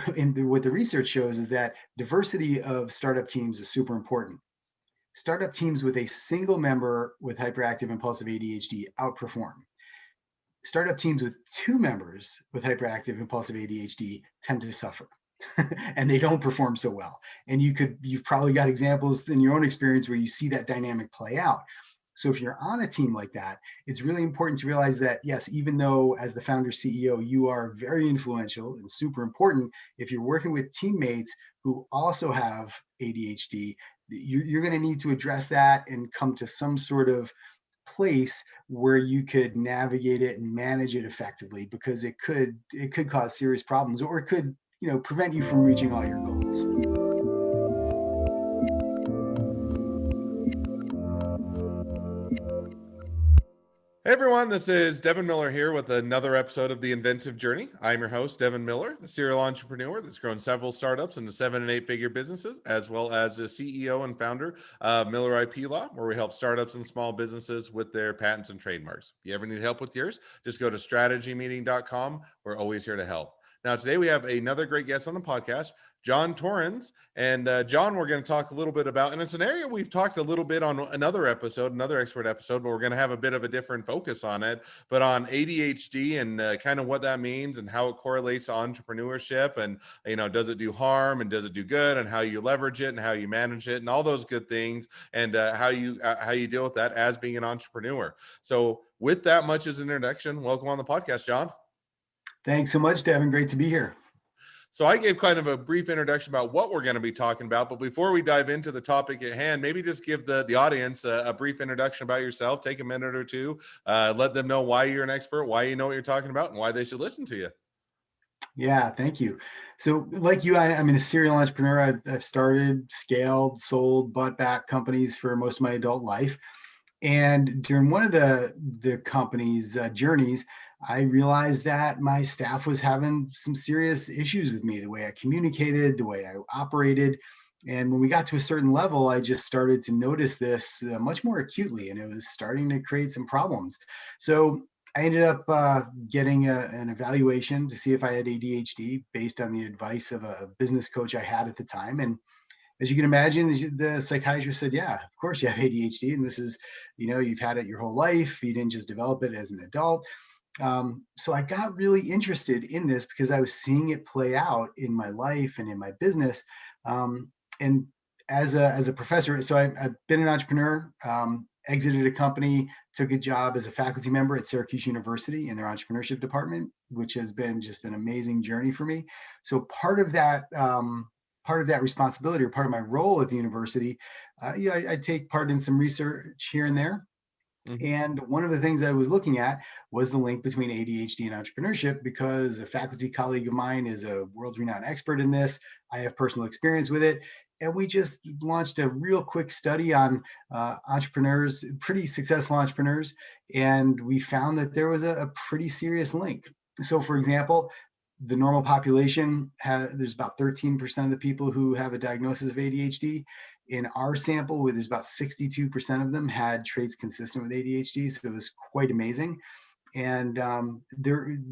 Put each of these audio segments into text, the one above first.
what the research shows is that diversity of startup teams is super important. Startup teams with a single member with hyperactive impulsive ADHD outperform. Startup teams with two members with hyperactive impulsive ADHD tend to suffer. And they don't perform so well. And you've probably got examples in your own experience where you see that dynamic play out. So if you're on a team like that, it's really important to realize that, yes, even though as the founder CEO, you are very influential and super important, if you're working with teammates who also have ADHD, you're going to need to address that and come to some sort of place where you could navigate it and manage it effectively, because it could cause serious problems, or it could, prevent you from reaching all your goals. Hey everyone, this is Devin Miller here with another episode of The Inventive Journey. I'm your host, Devin Miller, the serial entrepreneur that's grown several startups into 7- and 8-figure businesses, as well as the CEO and founder of Miller IP Law, where we help startups and small businesses with their patents and trademarks. If you ever need help with yours, just go to strategymeeting.com. We're always here to help. Now, today we have another great guest on the podcast, John Torrens. And John, we're going to talk a little bit about, and it's an area we've talked a little bit on another expert episode, but we're going to have a bit of a different focus on it, but on ADHD and kind of what that means and how it correlates to entrepreneurship, and, does it do harm and does it do good, and how you leverage it and how you manage it and all those good things, and how you deal with that as being an entrepreneur. So with that much as an introduction, welcome on the podcast, John. Thanks so much, Devin. Great to be here. So I gave kind of a brief introduction about what we're going to be talking about, but before we dive into the topic at hand, maybe just give the audience a brief introduction about yourself. Take a minute or two, let them know why you're an expert, why you know what you're talking about, and why they should listen to you. Yeah, thank you. So like you, I'm a serial entrepreneur. I've started, scaled, sold, bought back companies for most of my adult life. And during one of the company's journeys, I realized that my staff was having some serious issues with me, the way I communicated, the way I operated. And when we got to a certain level, I just started to notice this much more acutely, and it was starting to create some problems. So I ended up getting an evaluation to see if I had ADHD based on the advice of a business coach I had at the time. And as you can imagine, the psychiatrist said, yeah, of course you have ADHD. And this is, you've had it your whole life. You didn't just develop it as an adult. So I got really interested in this because I was seeing it play out in my life and in my business. And as a professor, so I've been an entrepreneur, exited a company, took a job as a faculty member at Syracuse University in their entrepreneurship department, which has been just an amazing journey for me. So part of that responsibility, or part of my role at the university, I take part in some research here and there. Mm-hmm. And one of the things I was looking at was the link between ADHD and entrepreneurship, because a faculty colleague of mine is a world-renowned expert in this. I have personal experience with it. And we just launched a real quick study on entrepreneurs, pretty successful entrepreneurs. And we found that there was a pretty serious link. So for example, the normal population, there's about 13% of the people who have a diagnosis of ADHD. In our sample, where there's about 62% of them had traits consistent with ADHD. So it was quite amazing. And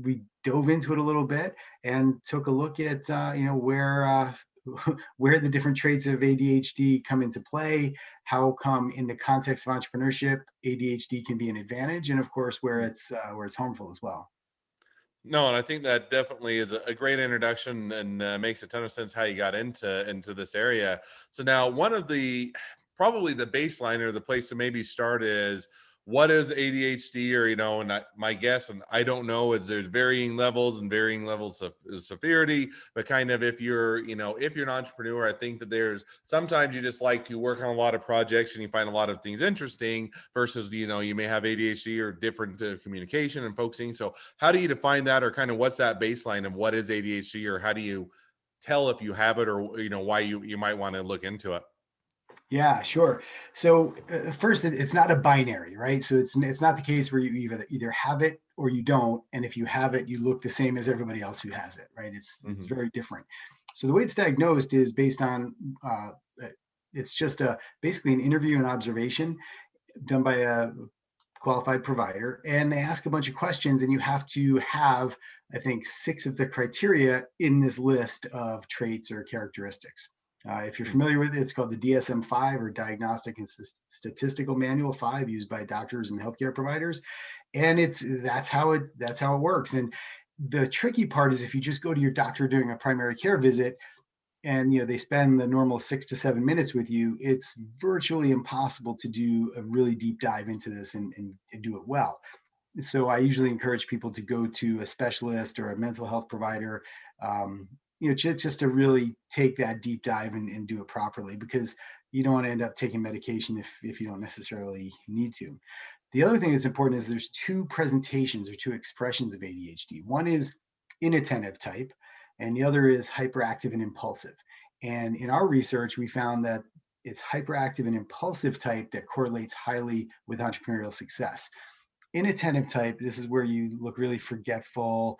we dove into it a little bit and took a look at, where the different traits of ADHD come into play, how come in the context of entrepreneurship, ADHD can be an advantage, and of course, where it's harmful as well. No, and I think that definitely is a great introduction, and makes a ton of sense how you got into this area. So now, one of the probably the baseline or the place to maybe start is, what is ADHD, or and my guess, and I don't know, is there's varying levels of severity, but kind of if you're an entrepreneur, I think that there's sometimes you just like to work on a lot of projects and you find a lot of things interesting versus you may have ADHD or different communication and focusing. So how do you define that, or kind of what's that baseline of what is ADHD, or how do you tell if you have it, or why you might want to look into it? Yeah, sure. So first, it's not a binary, right? So it's not the case where you either have it or you don't, and if you have it, you look the same as everybody else who has it, right? It's Mm-hmm. very different. So the way it's diagnosed is based on it's just basically an interview and observation done by a qualified provider, and they ask a bunch of questions, and you have to have, I think, 6 of the criteria in this list of traits or characteristics. If you're Hmm. familiar with it, it's called the DSM-5, or Diagnostic and Statistical Manual 5, used by doctors and healthcare providers. And that's how it works. And the tricky part is, if you just go to your doctor during a primary care visit, and they spend the normal 6 to 7 minutes with you, it's virtually impossible to do a really deep dive into this and do it well. So I usually encourage people to go to a specialist or a mental health provider, just to really take that deep dive and do it properly, because you don't want to end up taking medication if you don't necessarily need to. The other thing that's important is there's two presentations or two expressions of ADHD. One is inattentive type, and the other is hyperactive and impulsive. And in our research, we found that it's hyperactive and impulsive type that correlates highly with entrepreneurial success. Inattentive type, this is where you look really forgetful,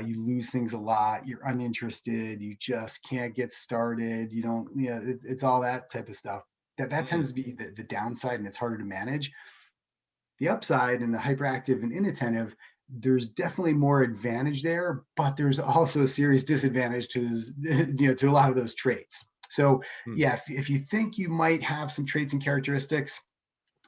you lose things a lot, you're uninterested, you just can't get started, you don't, it's all that type of stuff. That Hmm. tends to be the downside, and it's harder to manage. The upside in the hyperactive and inattentive, there's definitely more advantage there, but there's also a serious disadvantage to to a lot of those traits. So Hmm. yeah, if you think you might have some traits and characteristics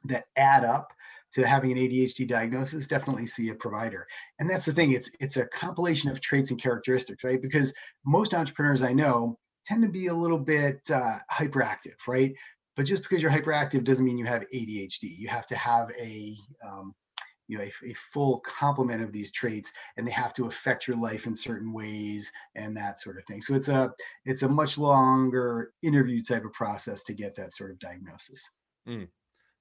that add up to having an ADHD diagnosis, definitely see a provider. And that's the thing, it's a compilation of traits and characteristics, right? Because most entrepreneurs I know tend to be a little bit hyperactive, right? But just because you're hyperactive doesn't mean you have ADHD. You have to have a full complement of these traits, and they have to affect your life in certain ways and that sort of thing. So it's a much longer interview type of process to get that sort of diagnosis. Hmm.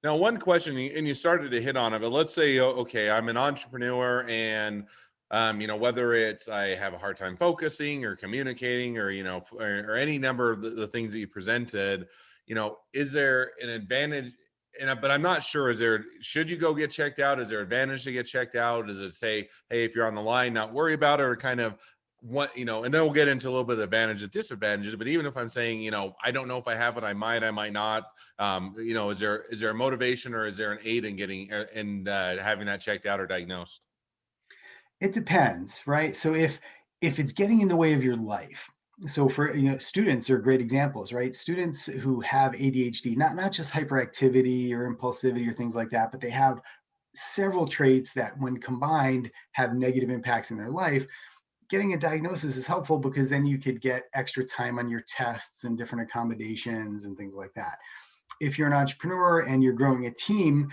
Now, one question, and you started to hit on it, but let's say, okay, I'm an entrepreneur, and whether it's I have a hard time focusing or communicating, or or any number of the things that you presented, is there an advantage? But I'm not sure. Should you go get checked out? Is there advantage to get checked out? Does it say, hey, if you're on the line, not worry about it, or kind of what, and then we'll get into a little bit of advantages, disadvantages. But even if I'm saying, I don't know if I have it, I might not. Is there a motivation, or is there an aid in getting and having that checked out or diagnosed? It depends, right? So if it's getting in the way of your life, so for students are great examples, right? Students who have ADHD, not just hyperactivity or impulsivity or things like that, but they have several traits that, when combined, have negative impacts in their life. Getting a diagnosis is helpful, because then you could get extra time on your tests and different accommodations and things like that. If you're an entrepreneur and you're growing a team,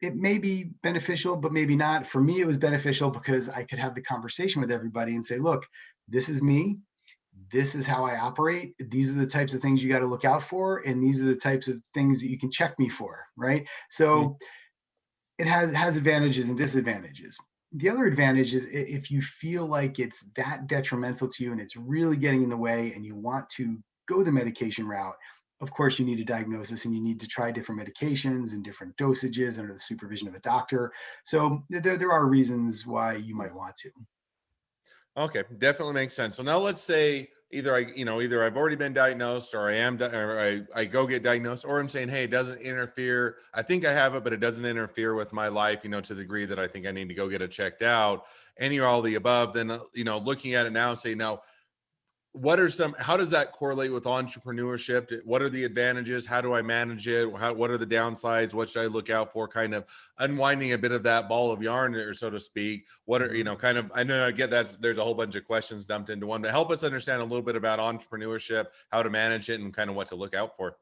it may be beneficial, but maybe not. For me, it was beneficial because I could have the conversation with everybody and say, look, this is me. This is how I operate. These are the types of things you got to look out for. And these are the types of things that you can check me for. Right. Mm. So it has advantages and disadvantages. The other advantage is, if you feel like it's that detrimental to you and it's really getting in the way and you want to go the medication route, of course you need a diagnosis and you need to try different medications and different dosages under the supervision of a doctor. So there are reasons why you might want to. Okay, definitely makes sense. So now let's say either I've already been diagnosed, or I go get diagnosed, or I'm saying, hey, it doesn't interfere. I think I have it, but it doesn't interfere with my life, to the degree that I think I need to go get it checked out. Any or all the above. Then looking at it now and say, now, how does that correlate with entrepreneurship? What are the advantages? How do I manage it? What are the downsides? What should I look out for? Kind of unwinding a bit of that ball of yarn, or so to speak. What are, Mhm. kind of, I know I get that there's a whole bunch of questions dumped into one, but help us understand a little bit about entrepreneurship, how to manage it, and kind of what to look out for.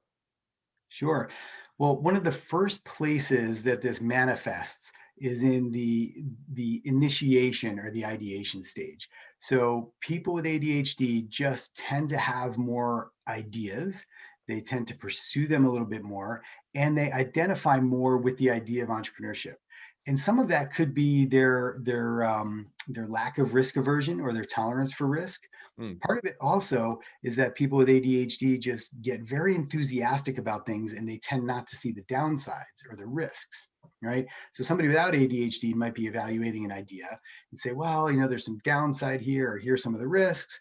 Sure. Well, one of the first places that this manifests is in the initiation or the ideation stage. So people with ADHD just tend to have more ideas. They tend to pursue them a little bit more, and they identify more with the idea of entrepreneurship. And some of that could be their lack of risk aversion or their tolerance for risk. Hmm. Part of it also is that people with ADHD just get very enthusiastic about things, and they tend not to see the downsides or the risks, right? So somebody without ADHD might be evaluating an idea and say, well, there's some downside here, or here's some of the risks.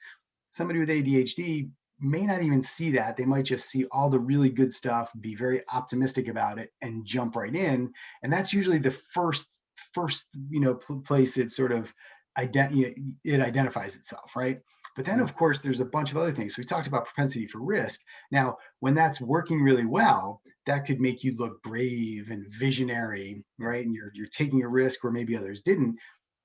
Somebody with ADHD may not even see that. They might just see all the really good stuff, be very optimistic about it, and jump right in. And that's usually the first place it sort of it identifies itself, right? But then, of course, there's a bunch of other things. So we talked about propensity for risk. Now, when that's working really well, that could make you look brave and visionary, right? And you're taking a risk where maybe others didn't.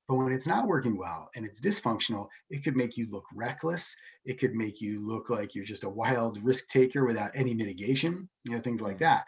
But when it's not working well and it's dysfunctional, it could make you look reckless. It could make you look like you're just a wild risk taker without any mitigation, things like Mm. that.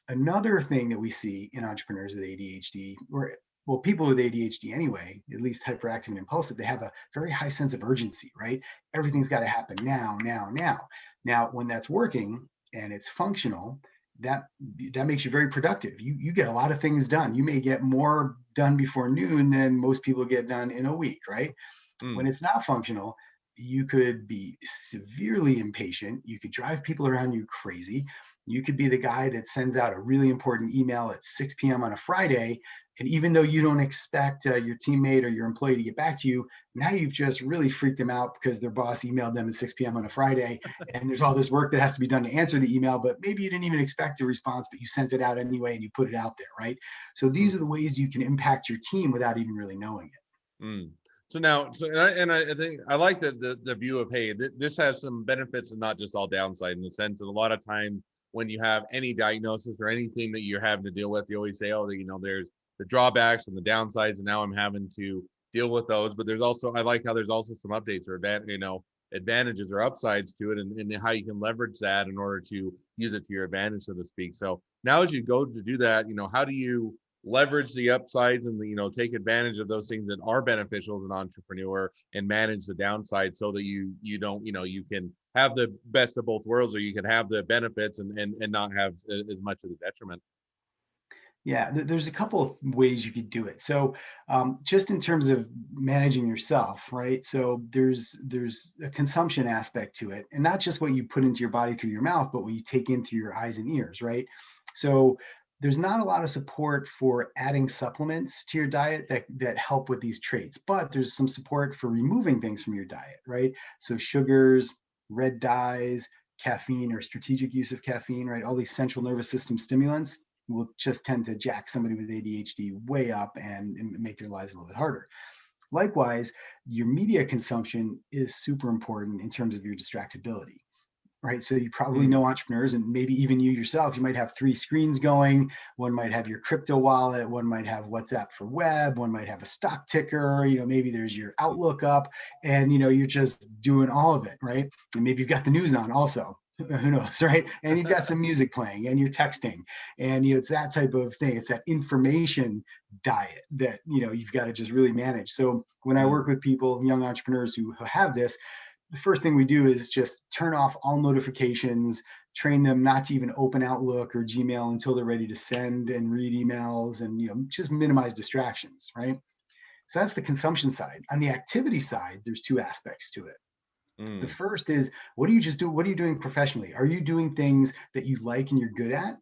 Another thing that we see in entrepreneurs with ADHD, or well, people with ADHD anyway, at least hyperactive and impulsive, they have a very high sense of urgency, right? Everything's got to happen now, now, now. Now, when that's working and it's functional, that that makes you very productive. You get a lot of things done. You may get more done before noon than most people get done in a week, right? When Mm. it's not functional, you could be severely impatient. You could drive people around you crazy. You could be the guy that sends out a really important email at 6 p.m. on a Friday. And even though you don't expect your teammate or your employee to get back to you, now you've just really freaked them out because their boss emailed them at 6 p.m. on a Friday. And there's all this work that has to be done to answer the email, but maybe you didn't even expect a response, but you sent it out anyway and you put it out there, right? So these are the ways you can impact your team without even really knowing it. Mm. So now, I think I like the view of, hey, this has some benefits and not just all downside, in the sense that a lot of times when you have any diagnosis or anything that you're having to deal with, you always say, oh, there's the drawbacks and the downsides, and now I'm having to deal with those. But there's also, I like how there's also some updates or advantages or upsides to it, and how you can leverage that in order to use it to your advantage, so to speak. So now as you go to do that, how do you leverage the upsides and take advantage of those things that are beneficial as an entrepreneur, and manage the downside so that you don't you can have the best of both worlds, or you can have the benefits and not have as much of the detriment. Yeah, there's a couple of ways you could do it. So, just in terms of managing yourself, right? So there's a consumption aspect to it, and not just what you put into your body through your mouth, but what you take in through your eyes and ears, right? So there's not a lot of support for adding supplements to your diet that help with these traits, but there's some support for removing things from your diet, right? So sugars, red dyes, caffeine or strategic use of caffeine, right? All these central nervous system stimulants will just tend to jack somebody with ADHD way up and make their lives a little bit harder. Likewise, your media consumption is super important in terms of your distractibility, right? So you probably Mm. know entrepreneurs, and maybe even you yourself, you might have three screens going. One might have your crypto wallet, one might have WhatsApp for web, one might have a stock ticker, maybe there's your Outlook up, and you're just doing all of it, right? And maybe you've got the news on also. Who knows, right? And you've got some music playing and you're texting, and it's that type of thing. It's that information diet that you've got to just really manage. So when I Mm. work with people, young entrepreneurs who have this, the first thing we do is just turn off all notifications, train them not to even open Outlook or Gmail until they're ready to send and read emails, and just minimize distractions, right? So that's the consumption side. On the activity side, there's two aspects to it. The Mm. first is, what do you just do? What are you doing professionally? Are you doing things that you like and you're good at?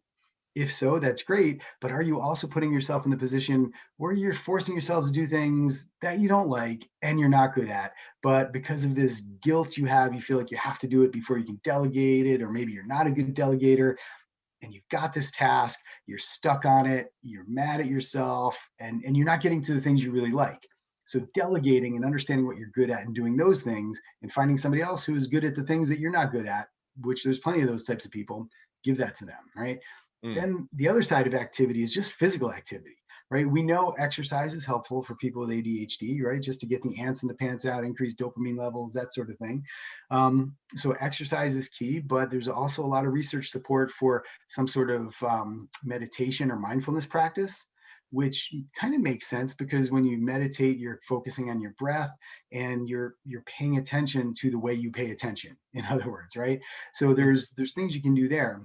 If so, that's great. But are you also putting yourself in the position where you're forcing yourself to do things that you don't like and you're not good at? But because of this guilt you have, you feel like you have to do it before you can delegate it, or maybe you're not a good delegator and you've got this task, you're stuck on it, you're mad at yourself, and you're not getting to the things you really like. So delegating and understanding what you're good at and doing those things, and finding somebody else who is good at the things that you're not good at, which there's plenty of those types of people, give that to them, right? Mm. Then the other side of activity is just physical activity, right? We know exercise is helpful for people with ADHD, right? Just to get the ants in the pants out, increase dopamine levels, that sort of thing. So exercise is key, but there's also a lot of research support for some sort of meditation or mindfulness practice, which kind of makes sense because when you meditate, you're focusing on your breath and you're paying attention to the way you pay attention. In other words, right? So there's things you can do there.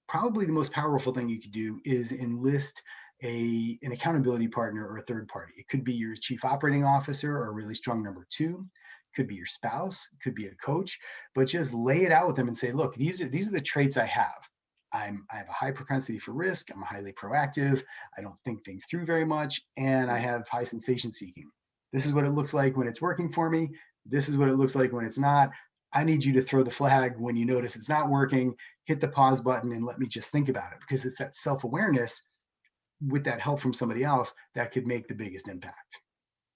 Probably the most powerful thing you could do is enlist an accountability partner or a third party. It could be your chief operating officer or a really strong number two. Could be your spouse, could be a coach, but just lay it out with them and say, look, these are the traits I have. I have a high propensity for risk. I'm highly proactive. I don't think things through very much, and I Mm. have high sensation seeking. This is what it looks like when it's working for me. This is what it looks like when it's not. I need you to throw the flag when you notice it's not working, hit the pause button and let me just think about it, because it's that self-awareness with that help from somebody else that could make the biggest impact.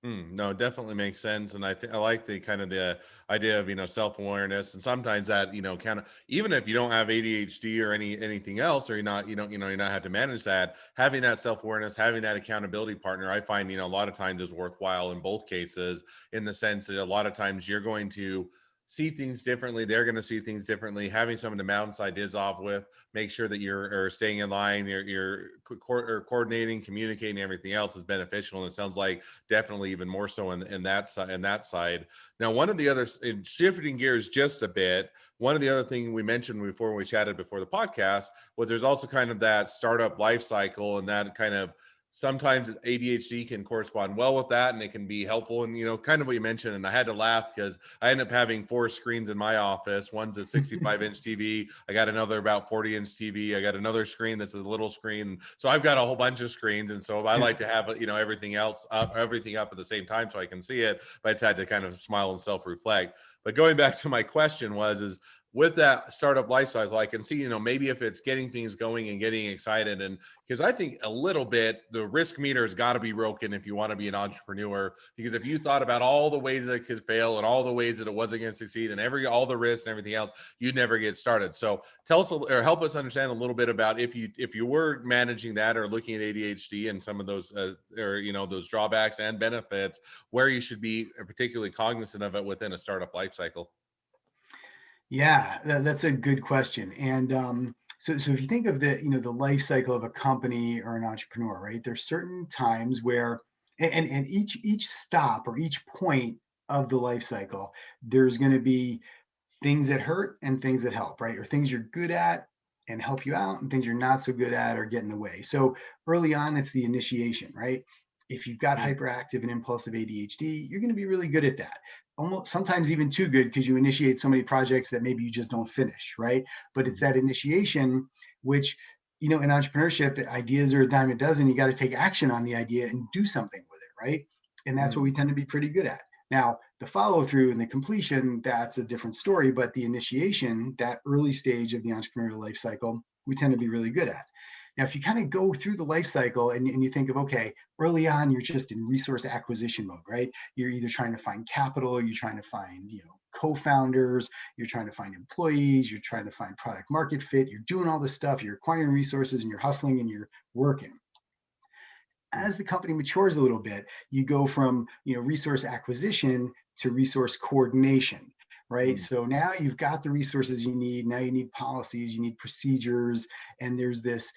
No, it definitely makes sense, and I like the kind of the idea of self awareness, and sometimes that kind of, even if you don't have ADHD or anything else, or you're not have to manage that, having that self awareness, having that accountability partner, I find a lot of times is worthwhile in both cases, in the sense that a lot of times you're going to see things differently, they're going to see things differently. Having someone to bounce ideas off with, make sure that you're staying in line, you're coordinating, communicating, everything else is beneficial, and it sounds like definitely even more so in that side. Now, one of the other, in shifting gears just a bit, one of the other things we mentioned before we chatted before the podcast was there's also kind of that startup life cycle, and that kind of sometimes ADHD can correspond well with that, and it can be helpful. And kind of what you mentioned, and I had to laugh because I end up having 4 screens in my office. One's a 65-inch TV. I got another about 40-inch TV. I got another screen that's a little screen. So I've got a whole bunch of screens, and so I like to have everything up at the same time so I can see it. But I just had to kind of smile and self-reflect. But going back to my question is with that startup life cycle, I can see, maybe if it's getting things going and getting excited. And because I think a little bit, the risk meter has got to be broken if you want to be an entrepreneur, because if you thought about all the ways that it could fail and all the ways that it wasn't going to succeed and all the risks and everything else, you'd never get started. So tell us, or help us understand a little bit about if you were managing that or looking at ADHD and some of those, those drawbacks and benefits, where you should be particularly cognizant of it within a startup life cycle. Yeah, that's a good question. And so if you think of the life cycle of a company or an entrepreneur, right? There's certain times where, and each stop or each point of the life cycle, there's going to be things that hurt and things that help, right? Or things you're good at and help you out, and things you're not so good at or get in the way. So early on, it's the initiation, right? If you've got hyperactive and impulsive ADHD, you're going to be really good at that. Almost sometimes even too good, because you initiate so many projects that maybe you just don't finish, right? But it's that initiation, which, in entrepreneurship, ideas are a dime a dozen. You got to take action on the idea and do something with it, right? And that's what we tend to be pretty good at. Now, the follow through and the completion, that's a different story. But the initiation, that early stage of the entrepreneurial life cycle, we tend to be really good at. Now, if you kind of go through the life cycle and you think of, okay, early on, you're just in resource acquisition mode, right? You're either trying to find capital, you're trying to find, co-founders, you're trying to find employees, you're trying to find product market fit, you're doing all this stuff, you're acquiring resources and you're hustling and you're working. As the company matures a little bit, you go from resource acquisition to resource coordination, right? So now you've got the resources you need. Now you need policies, you need procedures, and there's this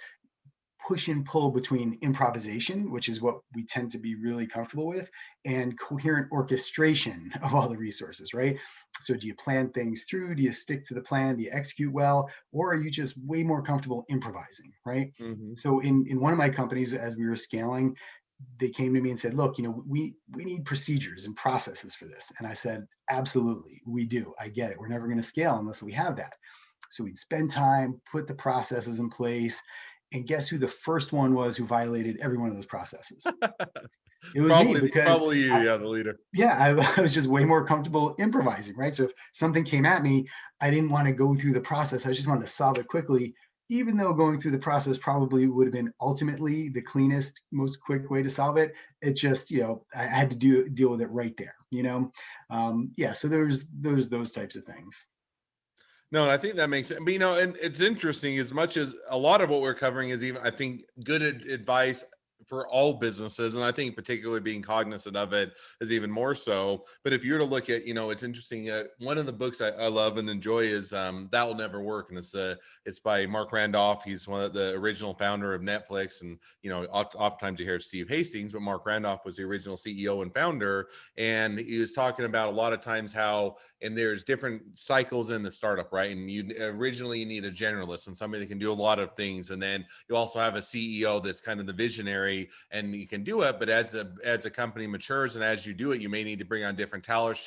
push and pull between improvisation, which is what we tend to be really comfortable with, and coherent orchestration of all the resources, right? So do you plan things through? Do you stick to the plan? Do you execute well? Or are you just way more comfortable improvising, right? Mm-hmm. So in one of my companies, as we were scaling, they came to me and said, look, we need procedures and processes for this. And I said, absolutely, we do. I get it. We're never going to scale unless we have that. So we'd spend time, put the processes in place, and guess who the first one was who violated every one of those processes? It was me, because Probably you, yeah, the leader. I was just way more comfortable improvising, right? So if something came at me, I didn't want to go through the process. I just wanted to solve it quickly, even though going through the process probably would have been ultimately the cleanest, most quick way to solve it. It just, I had to deal with it right there, yeah. So there's those types of things. No, and I think that makes sense. But, and it's interesting, as much as a lot of what we're covering is even, I think, good advice for all businesses. And I think particularly being cognizant of it is even more so. But if you were to look at, it's interesting. One of the books I love and enjoy is That Will Never Work. And it's by Mark Randolph. He's one of the original founder of Netflix. And, oftentimes you hear Steve Hastings, but Mark Randolph was the original CEO and founder. And he was talking about a lot of times how, and there's different cycles in the startup, right? And you need a generalist and somebody that can do a lot of things. And then you also have a CEO that's kind of the visionary, and you can do it. But as a company matures and as you do it, you may need to bring on different talents,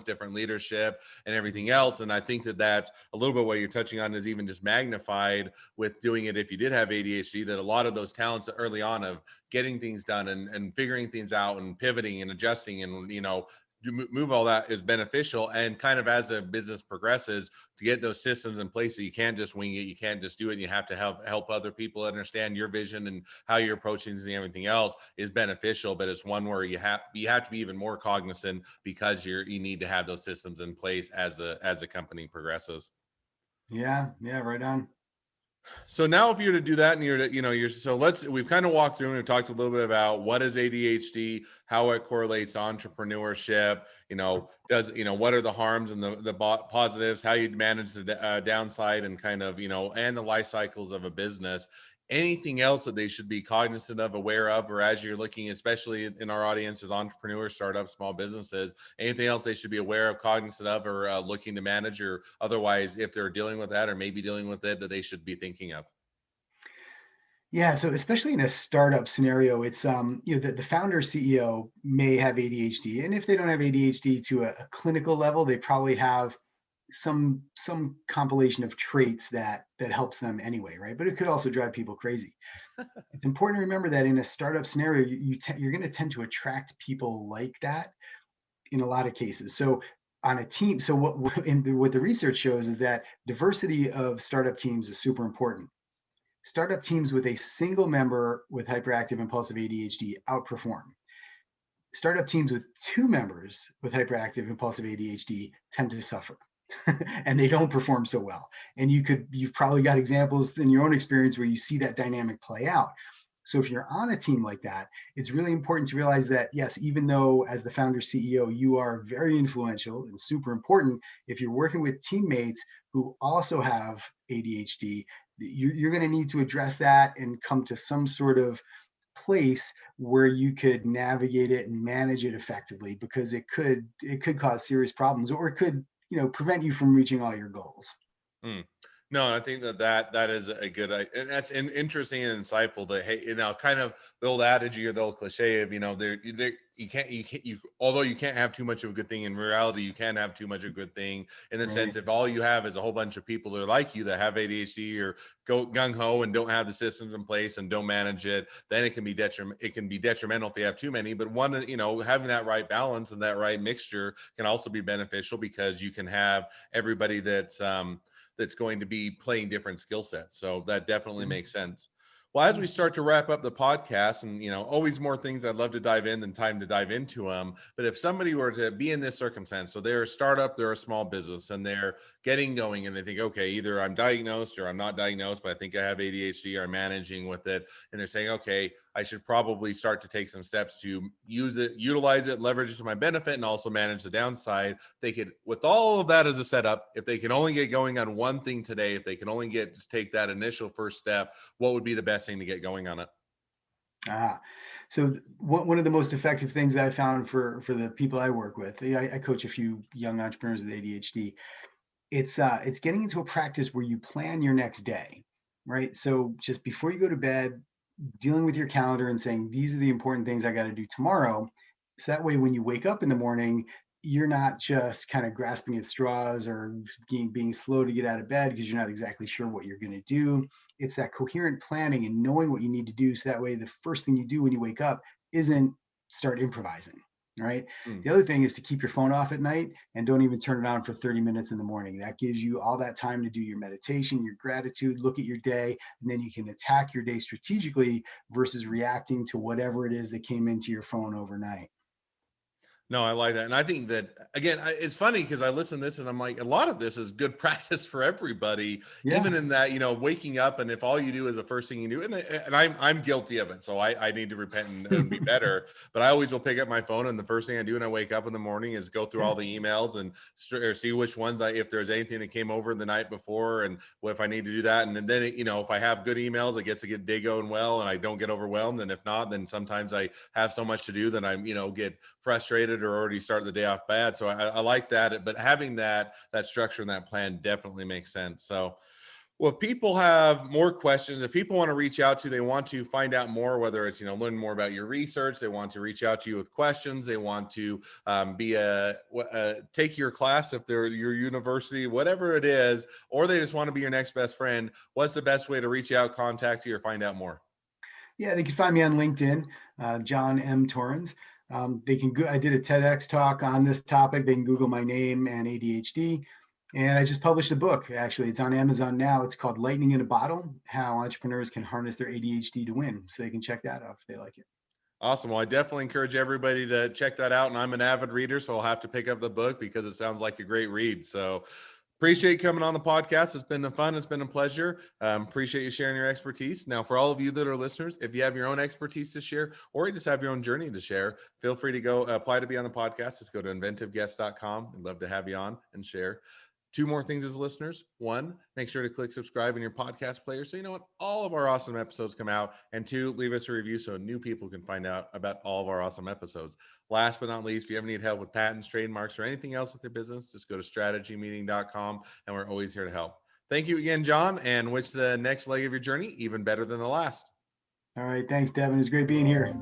different leadership and everything else. And I think that's a little bit what you're touching on is even just magnified with doing it. If you did have ADHD, that a lot of those talents early on of getting things done and figuring things out and pivoting and adjusting and, move all that is beneficial. And kind of as a business progresses, to get those systems in place, that you can't just wing it, you can't just do it, and you have to help other people understand your vision and how you're approaching things and everything else is beneficial. But it's one where you have to be even more cognizant, because you need to have those systems in place as a company progresses. Yeah, right on. So now, if you're to do that, and we've kind of walked through and we've talked a little bit about what is ADHD, how it correlates to entrepreneurship. What are the harms and the positives, how you manage the downside, and kind of, and the life cycles of a business. Anything else that they should be cognizant of, aware of, or as you're looking, especially in our audience as entrepreneurs, startups, small businesses, anything else they should be aware of, cognizant of, or looking to manage, or otherwise, if they're dealing with that or maybe dealing with it, that they should be thinking of? Yeah, so especially in a startup scenario, it's the founder CEO may have ADHD, and if they don't have ADHD to a clinical level, they probably have some compilation of traits that helps them anyway, right? But it could also drive people crazy. It's important to remember that in a startup scenario, you're going to tend to attract people like that in a lot of cases. So on a team, so what the research shows is that diversity of startup teams is super important. Startup teams with a single member with hyperactive impulsive ADHD outperform. Startup teams with two members with hyperactive impulsive ADHD tend to suffer. And they don't perform so well. And you've probably got examples in your own experience where you see that dynamic play out. So if you're on a team like that, it's really important to realize that, yes, even though as the founder CEO, you are very influential and super important, if you're working with teammates who also have ADHD, you're going to need to address that and come to some sort of place where you could navigate it and manage it effectively, because it could cause serious problems, or it could prevent you from reaching all your goals. Mm. No, I think that is a good, and that's interesting and insightful. To, hey, kind of the old adage or the old cliche of, although you can't have too much of a good thing, in reality you can have too much of a good thing, in the sense, Right. if all you have is a whole bunch of people that are like you, that have ADHD or go gung ho and don't have the systems in place and don't manage it, then it can be detrimental if you have too many. But having that right balance and that right mixture can also be beneficial, because you can have everybody that's going to be playing different skill sets. So that definitely makes sense. Well, as we start to wrap up the podcast, and always more things I'd love to dive in than time to dive into them. But if somebody were to be in this circumstance, so they're a startup, they're a small business, and they're getting going, and they think, okay, either I'm diagnosed or I'm not diagnosed, but I think I have ADHD, or I'm managing with it, and they're saying, okay, I should probably start to take some steps to utilize it, leverage it to my benefit, and also manage the downside. They could, with all of that as a setup, if they can only get going on one thing today, if they can only just take that initial first step, what would be the best thing to get going on it? So one of the most effective things that I found for the people I work with, I coach a few young entrepreneurs with ADHD. It's getting into a practice where you plan your next day, right? So just before you go to bed, dealing with your calendar and saying, these are the important things I got to do tomorrow. So that way, when you wake up in the morning, you're not just kind of grasping at straws or being slow to get out of bed because you're not exactly sure what you're going to do. It's that coherent planning and knowing what you need to do. So that way, the first thing you do when you wake up isn't start improvising, right? Hmm. The other thing is to keep your phone off at night and don't even turn it on for 30 minutes in the morning. That gives you all that time to do your meditation, your gratitude, look at your day, and then you can attack your day strategically versus reacting to whatever it is that came into your phone overnight. No, I like that. And I think that, again, it's funny because I listen to this and I'm like, a lot of this is good practice for everybody, Yeah. even in that, waking up, and if all you do is the first thing you do, and I'm guilty of it. So I need to repent and be better. But I always will pick up my phone, and the first thing I do when I wake up in the morning is go through Yeah. all the emails and or see which ones if there's anything that came over the night before, and what if I need to do that. And then, if I have good emails, it gets to get day going well and I don't get overwhelmed. And if not, then sometimes I have so much to do that I'm, get frustrated or already start the day off bad. So I like that, but having that structure and that plan definitely makes sense. So, well, if people have more questions, if people want to reach out to you, they want to find out more, whether it's, learn more about your research, they want to reach out to you with questions, they want to take your class if they're your university, whatever it is, or they just want to be your next best friend, what's the best way to reach out, contact you, or find out more? Yeah, they can find me on LinkedIn, John M. Torrens. They can go, I did a TEDx talk on this topic. They can Google my name and ADHD. And I just published a book, actually. It's on Amazon now. It's called Lightning in a Bottle, How Entrepreneurs Can Harness Their ADHD to Win. So they can check that out if they like it. Awesome. Well, I definitely encourage everybody to check that out. And I'm an avid reader, so I'll have to pick up the book because it sounds like a great read. So appreciate you coming on the podcast. It's been fun. It's been a pleasure. Appreciate you sharing your expertise. Now, for all of you that are listeners, if you have your own expertise to share, or you just have your own journey to share, feel free to go apply to be on the podcast. Just go to inventiveguest.com. We'd love to have you on and share. 2 more things as listeners. 1, make sure to click subscribe in your podcast player so you know when all of our awesome episodes come out. And 2, leave us a review so new people can find out about all of our awesome episodes. Last but not least, if you ever need help with patents, trademarks, or anything else with your business, just go to strategymeeting.com and we're always here to help. Thank you again, John, and wish the next leg of your journey even better than the last. All right. Thanks, Devin. It was great being here.